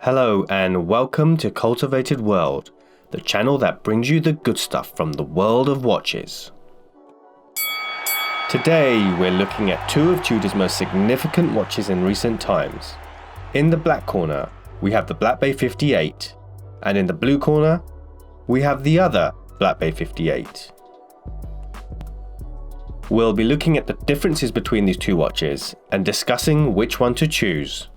Hello and welcome to Cultivated World, the channel that brings you the good stuff from the world of watches. Today we're looking at two of Tudor's most significant watches in recent times. In the black corner we have the Black Bay 58, and in the blue corner we have the other Black Bay 58. We'll be looking at the differences between these two watches and discussing which one to choose.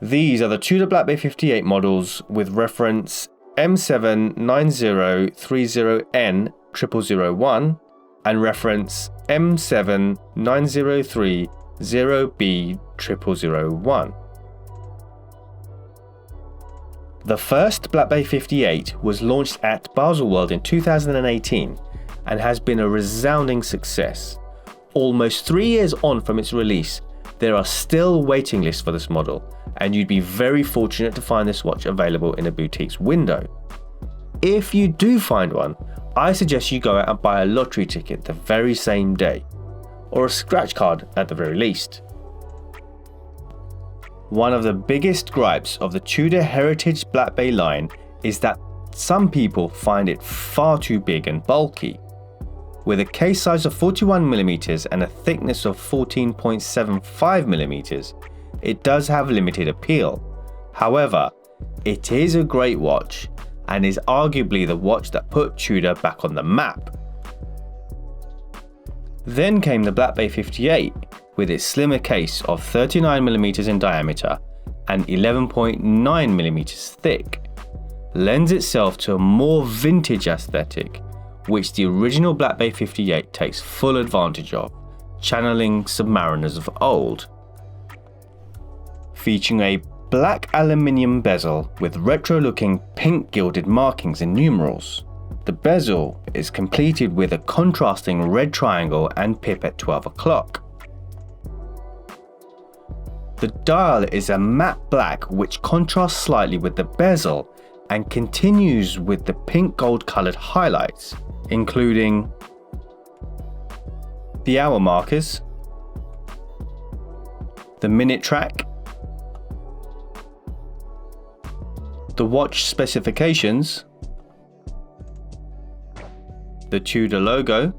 These are the Tudor Black Bay 58 models with reference M79030N 0001 and reference M79030B 0001. The first Black Bay 58 was launched at Baselworld in 2018 and has been a resounding success. Almost 3 years on from its release, there are still waiting lists for this model, and you'd be very fortunate to find this watch available in a boutique's window. If you do find one, I suggest you go out and buy a lottery ticket the very same day, or a scratch card at the very least. One of the biggest gripes of the Tudor Heritage Black Bay line is that some people find it far too big and bulky. With a case size of 41mm and a thickness of 14.75mm, it does have limited appeal. However, it is a great watch and is arguably the watch that put Tudor back on the map. Then came the Black Bay 58 with its slimmer case of 39mm in diameter and 11.9mm thick. Lends itself to a more vintage aesthetic, which the original Black Bay 58 takes full advantage of, channeling submariners of old. Featuring a black aluminium bezel with retro-looking pink gilded markings and numerals. The bezel is completed with a contrasting red triangle and pip at 12 o'clock. The dial is a matte black which contrasts slightly with the bezel and continues with the pink gold coloured highlights, including the hour markers, the minute track, the watch specifications, the Tudor logo,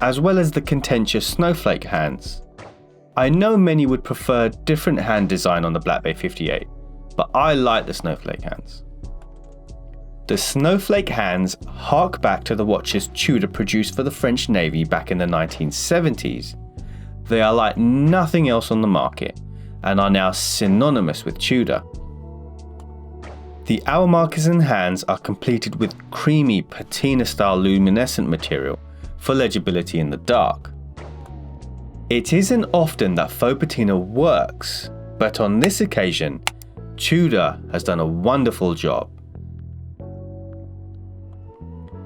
as well as the contentious snowflake hands. I know many would prefer different hand design on the Black Bay 58, but I like the snowflake hands. The snowflake hands hark back to the watches Tudor produced for the French Navy back in the 1970s. They are like nothing else on the market and are now synonymous with Tudor. The hour markers and hands are completed with creamy patina style luminescent material for legibility in the dark. It isn't often that faux patina works, but on this occasion, Tudor has done a wonderful job.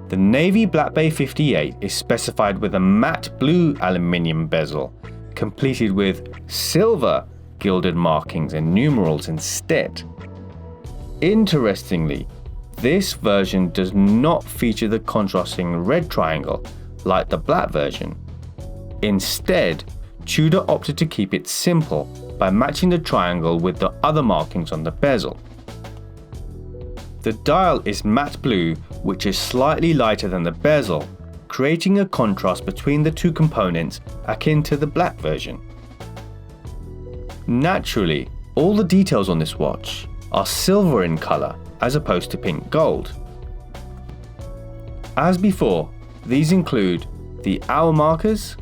The Navy Black Bay 58 is specified with a matte blue aluminium bezel, completed with silver gilded markings and numerals instead. Interestingly, this version does not feature the contrasting red triangle like the black version. Instead, Tudor opted to keep it simple by matching the triangle with the other markings on the bezel. The dial is matte blue, which is slightly lighter than the bezel, creating a contrast between the two components akin to the black version. Naturally, all the details on this watch are silver in colour as opposed to pink gold. As before, these include the hour markers,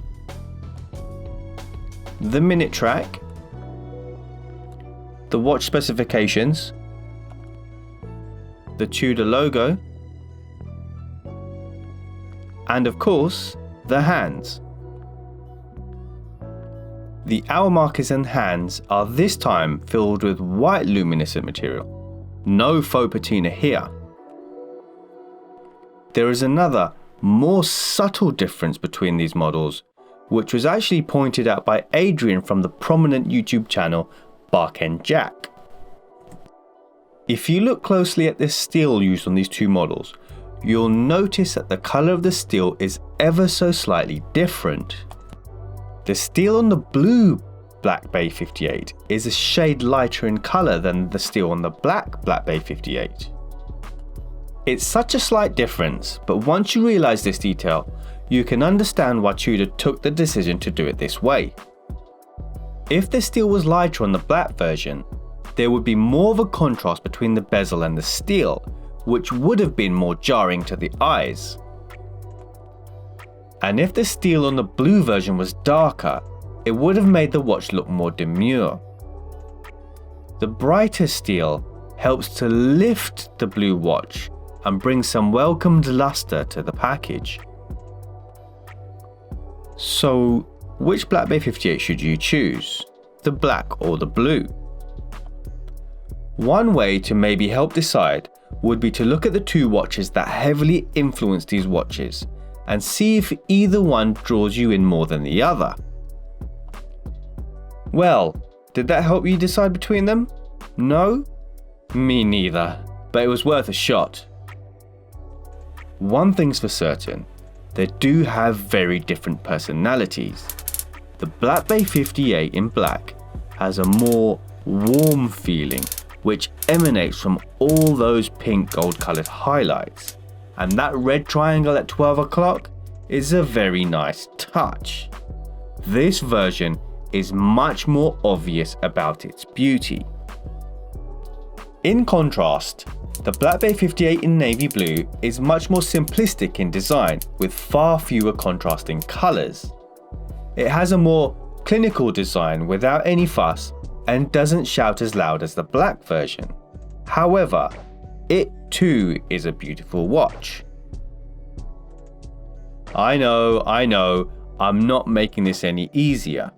the minute track, the watch specifications, the Tudor logo, and of course, the hands. The hour markers and hands are this time filled with white luminescent material. No faux patina here. There is another, more subtle difference between these models, which was actually pointed out by Adrian from the prominent YouTube channel Bark and Jack. If you look closely at the steel used on these two models, you'll notice that the colour of the steel is ever so slightly different. The steel on the blue Black Bay 58 is a shade lighter in colour than the steel on the black Bay 58. It's such a slight difference, but once you realise this detail, you can understand why Tudor took the decision to do it this way. If the steel was lighter on the black version, there would be more of a contrast between the bezel and the steel, which would have been more jarring to the eyes. And if the steel on the blue version was darker, it would have made the watch look more demure. The brighter steel helps to lift the blue watch and bring some welcomed luster to the package. So, which Black Bay 58 should you choose? The black or the blue? One way to maybe help decide would be to look at the two watches that heavily influence these watches and see if either one draws you in more than the other. Well, did that help you decide between them? No? Me neither, but it was worth a shot. One thing's for certain, they do have very different personalities. The Black Bay 58 in black has a more warm feeling, which emanates from all those pink gold coloured highlights, and that red triangle at 12 o'clock is a very nice touch. This version is much more obvious about its beauty. In contrast, the Black Bay 58 in navy blue is much more simplistic in design with far fewer contrasting colours. It has a more clinical design without any fuss and doesn't shout as loud as the black version. However, it too is a beautiful watch. I know, I'm not making this any easier.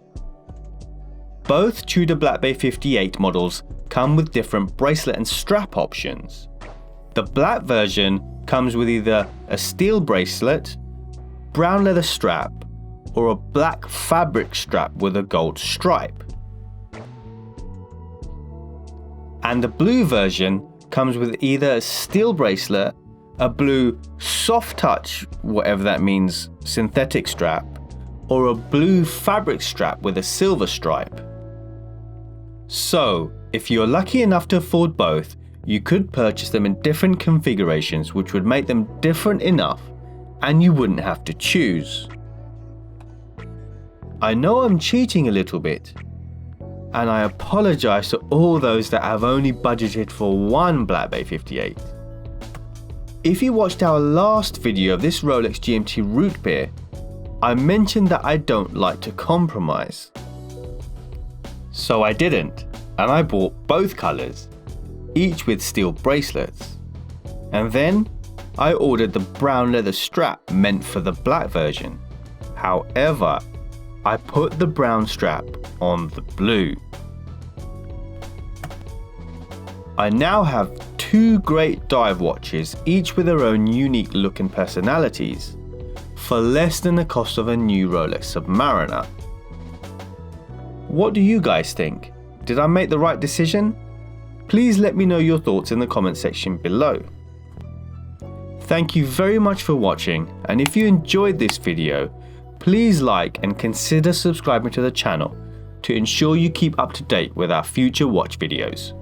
Both Tudor Black Bay 58 models come with different bracelet and strap options. The black version comes with either a steel bracelet, brown leather strap, or a black fabric strap with a gold stripe. And the blue version comes with either a steel bracelet, a blue soft touch, whatever that means, synthetic strap, or a blue fabric strap with a silver stripe. So, if you're lucky enough to afford both, you could purchase them in different configurations which would make them different enough and you wouldn't have to choose. I know I'm cheating a little bit, and I apologise to all those that have only budgeted for one Black Bay 58. If you watched our last video of this Rolex GMT root beer, I mentioned that I don't like to compromise. So I didn't, and I bought both colours, each with steel bracelets. And then I ordered the brown leather strap meant for the black version. However, I put the brown strap on the blue. I now have two great dive watches, each with their own unique look and personalities, for less than the cost of a new Rolex Submariner. What do you guys think? Did I make the right decision? Please let me know your thoughts in the comment section below. Thank you very much for watching, and if you enjoyed this video, please like and consider subscribing to the channel to ensure you keep up to date with our future watch videos.